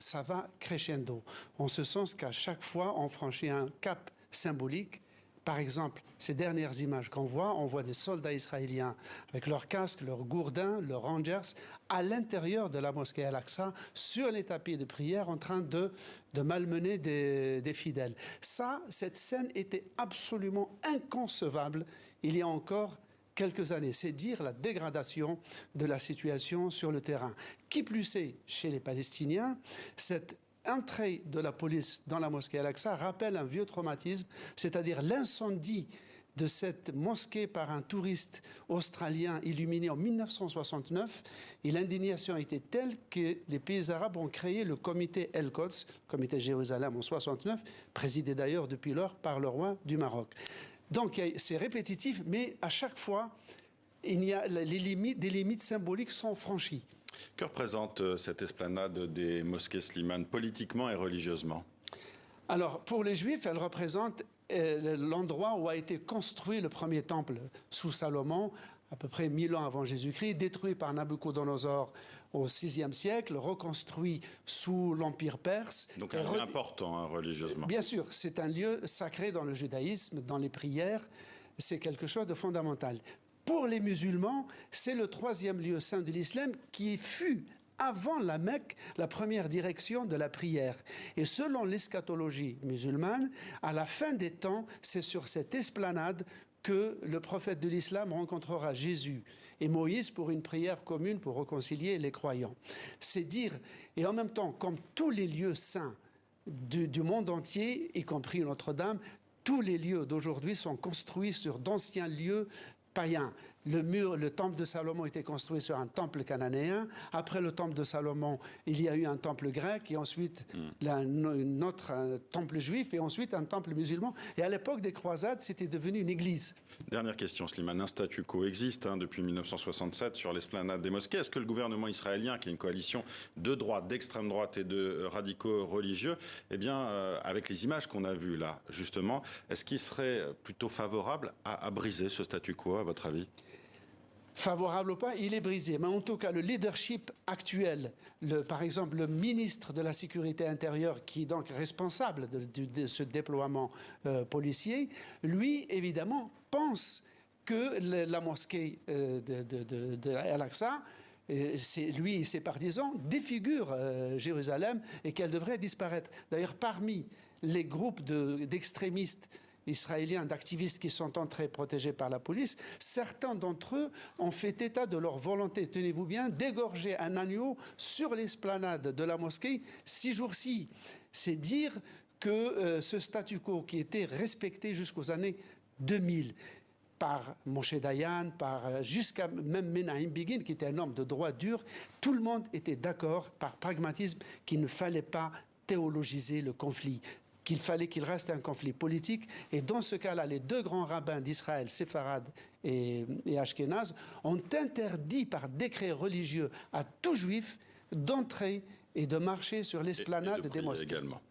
ça va crescendo, en ce sens qu'à chaque fois, on franchit un cap symbolique. Par exemple, ces dernières images qu'on voit, on voit des soldats israéliens avec leurs casques, leurs gourdins, leurs rangers, à l'intérieur de la mosquée Al-Aqsa, sur les tapis de prière, en train de malmener des fidèles. Cette scène était absolument inconcevable il y a encore quelques années. C'est dire la dégradation de la situation sur le terrain. Qui plus est, chez les Palestiniens, cette entrée de la police dans la mosquée Al-Aqsa rappelle un vieux traumatisme, c'est-à-dire l'incendie de cette mosquée par un touriste australien illuminé en 1969. Et l'indignation était telle que les pays arabes ont créé le comité El-Quds, le comité Jérusalem en 69, présidé d'ailleurs depuis lors par le roi du Maroc. Donc c'est répétitif, mais à chaque fois, des limites symboliques sont franchies. Que représente cette esplanade des mosquées Slimane politiquement et religieusement? Alors, pour les Juifs, elle représente l'endroit où a été construit le premier temple sous Salomon, à peu près 1000 ans avant Jésus-Christ, détruit par Nabuchodonosor au VIe siècle, reconstruit sous l'Empire perse. Donc un lieu important religieusement. Bien sûr, c'est un lieu sacré dans le judaïsme, dans les prières, c'est quelque chose de fondamental. Pour les musulmans, c'est le troisième lieu saint de l'islam qui fut, avant la Mecque, la première direction de la prière. Et selon l'eschatologie musulmane, à la fin des temps, c'est sur cette esplanade que le prophète de l'islam rencontrera Jésus et Moïse pour une prière commune pour réconcilier les croyants. C'est dire, et en même temps, comme tous les lieux saints du monde entier, y compris Notre-Dame, tous les lieux d'aujourd'hui sont construits sur d'anciens lieux païens. Le temple de Salomon était construit sur un temple cananéen. Après le temple de Salomon, il y a eu un temple grec et ensuite un autre temple juif et ensuite un temple musulman. Et à l'époque des croisades, c'était devenu une église. Dernière question, Slimane. Un statu quo existe depuis 1967 sur l'esplanade des mosquées. Est-ce que le gouvernement israélien, qui est une coalition de droite, d'extrême droite et de radicaux religieux, eh bien, avec les images qu'on a vues là, justement, est-ce qu'il serait plutôt favorable à briser ce statu quo, à votre avis? Favorable ou pas, il est brisé. Mais en tout cas, le leadership actuel, par exemple le ministre de la Sécurité intérieure, qui est donc responsable de ce déploiement policier, lui, évidemment, pense que la mosquée de Al-Aqsa, lui et ses partisans défigurent Jérusalem et qu'elle devrait disparaître. D'ailleurs, parmi les groupes d'extrémistes israéliens, d'activistes qui sont entrés protégés par la police, certains d'entre eux ont fait état de leur volonté, tenez-vous bien, d'égorger un agneau sur l'esplanade de la mosquée 6 jours-ci. C'est dire que ce statu quo qui était respecté jusqu'aux années 2000, par Moshe Dayan, jusqu'à même Menahem Begin, qui était un homme de droit dur, tout le monde était d'accord par pragmatisme qu'il ne fallait pas théologiser le conflit, qu'il fallait qu'il reste un conflit politique. Et dans ce cas-là, les deux grands rabbins d'Israël, Séfarad et Ashkénaz, ont interdit par décret religieux à tout juif d'entrer et de marcher sur l'esplanade des mosquées. Également.